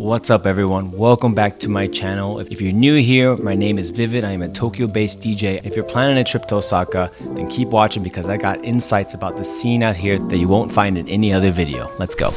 What's up everyone? Welcome back to my channel. If you're new here, my name is Vivid. I am a Tokyo-based DJ. If you're planning a trip to Osaka, then keep watching because I got insights about the scene out here that you won't find in any other video. Let's go.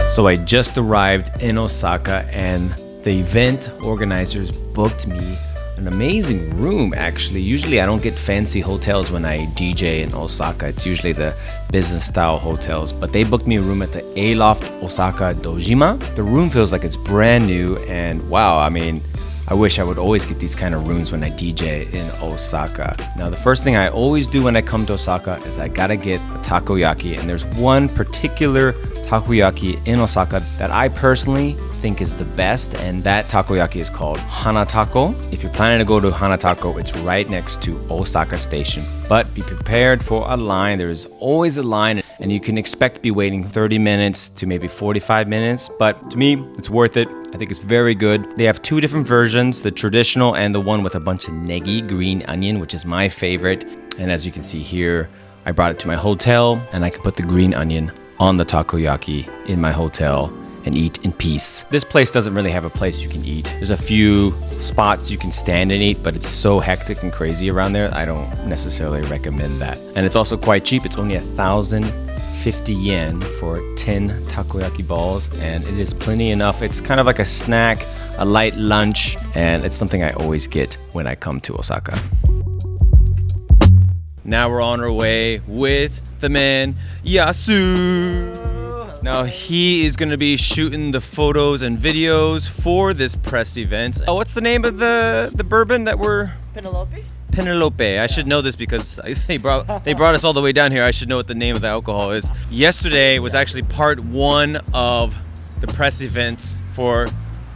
So I just arrived in Osaka and the event organizers booked me an amazing room actually. Usually I don't get fancy hotels when I DJ in Osaka. It's usually the business style hotels, but they booked me a room at the Aloft Osaka Dojima. The room feels like it's brand new and wow, I mean, I wish I would always get these kind of rooms when I DJ in Osaka. Now the first thing I always do when I come to Osaka is I gotta get the takoyaki, and there's one particular takoyaki in Osaka that I personally think is the best, and that takoyaki is called Hanatako. If you're planning to go to Hanatako, it's right next to Osaka Station. But be prepared for a line. There is always a line, and you can expect to be waiting 30 minutes to maybe 45 minutes. But to me, it's worth it. I think it's very good. They have two different versions, the traditional and the one with a bunch of negi, green onion, which is my favorite. And as you can see here, I brought it to my hotel, and I can put the green onion on the takoyaki in my hotel and eat in peace. This place doesn't really have a place you can eat. There's a few spots you can stand and eat, but it's so hectic and crazy around there, I don't necessarily recommend that. And it's also quite cheap. It's only 1,050 yen for 10 takoyaki balls, and it is plenty enough. It's kind of like a snack, a light lunch, and it's something I always get when I come to Osaka. Now we're on our way with the man, Yasu. Now he is gonna be shooting the photos and videos for this press event. Oh, what's the name of the bourbon that we're... Penelope? Penelope. I should know this because they brought us all the way down here. I should know what the name of the alcohol is. Yesterday was actually part one of the press events for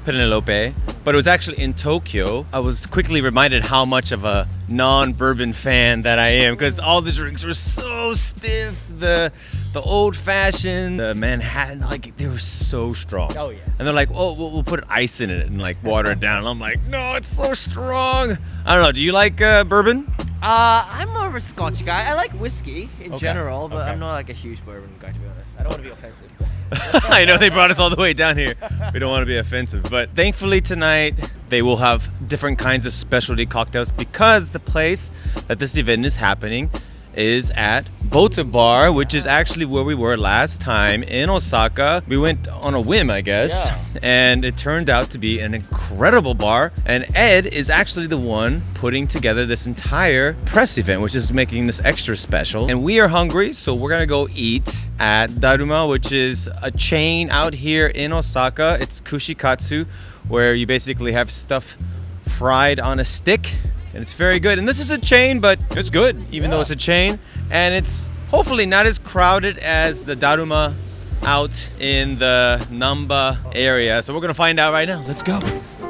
Penelope, but it was actually in Tokyo. I was quickly reminded how much of a non-bourbon fan that I am because all the drinks were so stiff. The old-fashioned, the Manhattan, like they were so strong. Oh yes. And they're like, oh, we'll put ice in it and like water it down. And I'm like, no, it's so strong. I don't know. Do you like bourbon? I'm more of a Scotch guy. I like whiskey in general, but I'm not like a huge bourbon guy, to be honest. I don't want to be offensive. I know they brought us all the way down here. We don't want to be offensive, but thankfully tonight they will have different kinds of specialty cocktails because the place that this event is happening is at Bota Bar, which is actually where we were last time in Osaka. We went on a whim, I guess, and it turned out to be an incredible bar. And Ed is actually the one putting together this entire press event, which is making this extra special. And we are hungry, so we're gonna go eat at Daruma, which is a chain out here in Osaka. It's Kushikatsu, where you basically have stuff fried on a stick. And it's very good. And this is a chain, but it's good, even though it's a chain. And it's hopefully not as crowded as the Daruma out in the Namba area. So we're gonna find out right now. Let's go.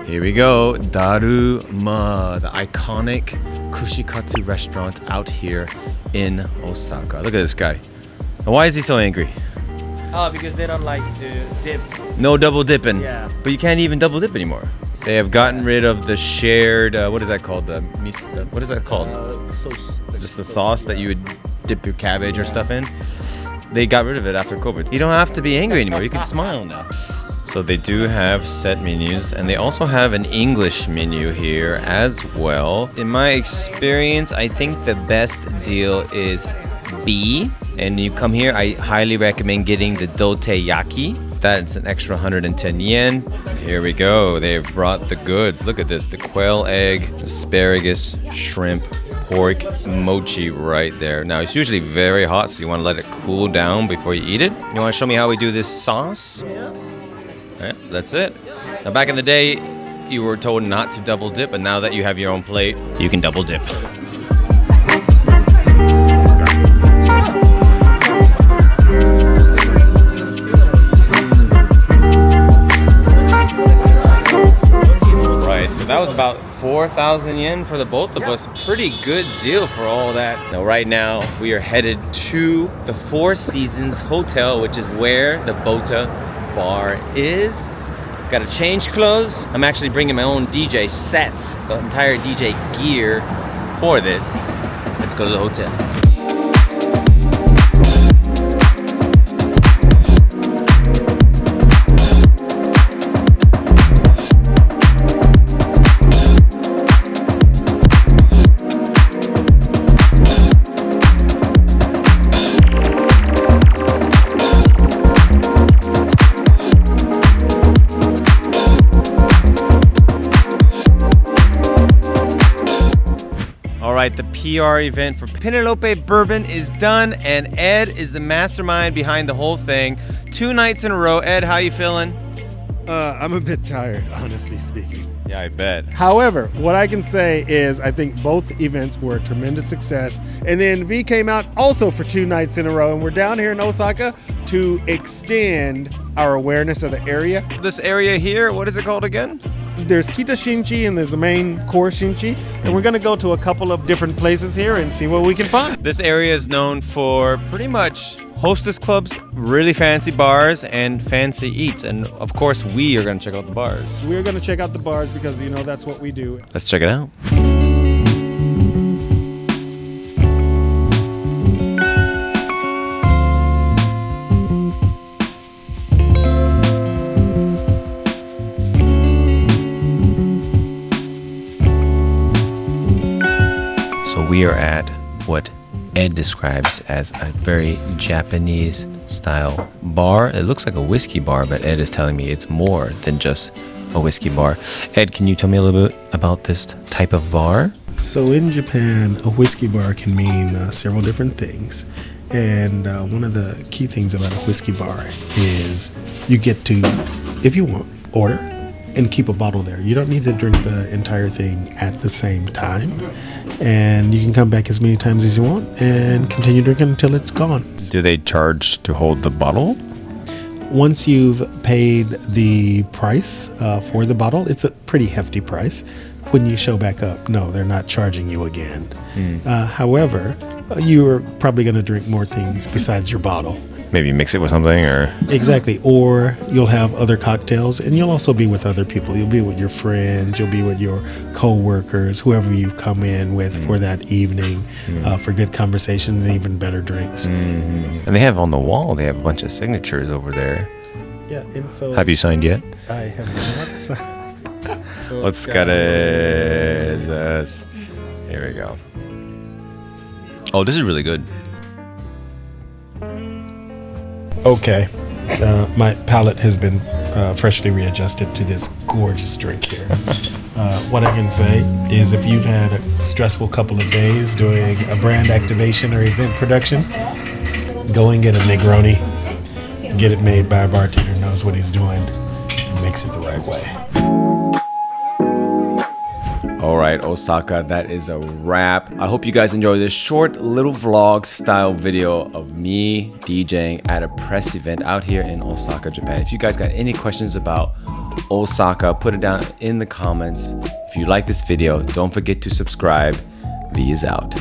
Here we go, Daruma, the iconic Kushikatsu restaurant out here in Osaka. Look at this guy. Why is he so angry? Oh, because they don't like to dip. No double dipping. Yeah. But you can't even double dip anymore. They have gotten rid of the shared, what is that called? What is that called? Sauce. Just the sauce that you would dip your cabbage or stuff in. They got rid of it after COVID. You don't have to be angry anymore. You can smile now. So they do have set menus, and they also have an English menu here as well. In my experience, I think the best deal is B. And you come here, I highly recommend getting the Takoyaki. That's an extra 110 yen. And here we go. They've brought the goods. Look at this. The quail egg, asparagus, shrimp, pork, mochi right there. Now, it's usually very hot, so you want to let it cool down before you eat it. You want to show me how we do this sauce? Yeah, that's it. Now, back in the day, you were told not to double dip, but now that you have your own plate, you can double dip. That was about 4,000 yen for the both of us. Pretty good deal for all that. Now, right now, we are headed to the Four Seasons Hotel, which is where the Bota Bar is. Gotta change clothes. I'm actually bringing my own DJ set, the entire DJ gear for this. Let's go to the hotel. right, the PR event for Penelope Bourbon is done, and Ed is the mastermind behind the whole thing. 2 nights in a row. Ed, how you feeling? I'm a bit tired, honestly speaking. Yeah, I bet. However, what I can say is I think both events were a tremendous success. And then V came out also for 2 nights in a row. And we're down here in Osaka to extend our awareness of the area. This area here, what is it called again? There's Kitashinchi and there's the main core Shinchi. And we're going to go to a couple of different places here and see what we can find. This area is known for pretty much hostess clubs, really fancy bars, and fancy eats. And of course, we are going to check out the bars. We're going to check out the bars because, you know, that's what we do. Let's check it out. So we are at what Ed describes as a very Japanese style bar. It looks like a whiskey bar, but Ed is telling me it's more than just a whiskey bar. Ed, can you tell me a little bit about this type of bar? So in Japan, a whiskey bar can mean several different things. And one of the key things about a whiskey bar is you get to, if you want, order and keep a bottle there. You don't need to drink the entire thing at the same time. And you can come back as many times as you want and continue drinking until it's gone. Do they charge to hold the bottle? Once you've paid the price for the bottle, it's a pretty hefty price. When you show back up, no, they're not charging you again. However, you're probably going to drink more things besides your bottle. Maybe mix it with something, or Exactly. Or you'll have other cocktails, and you'll also be with other people. You'll be with your friends, you'll be with your co-workers, whoever you've come in with for that evening, for good conversation and even better drinks. And they have on the wall, they have a bunch of signatures over there. Yeah, and so Have you signed yet? I have not signed. Let's get it. Here we go. Oh, this is really good. Okay, my palate has been freshly readjusted to this gorgeous drink here. What I can say is if you've had a stressful couple of days doing a brand activation or event production, go and get a Negroni. Get it made by a bartender who knows what he's doing and makes it the right way. All right, Osaka, that is a wrap. I hope you guys enjoyed this short little vlog style video of me DJing at a press event out here in Osaka, Japan. If you guys got any questions about Osaka, put it down in the comments. If you like this video, don't forget to subscribe. V is out.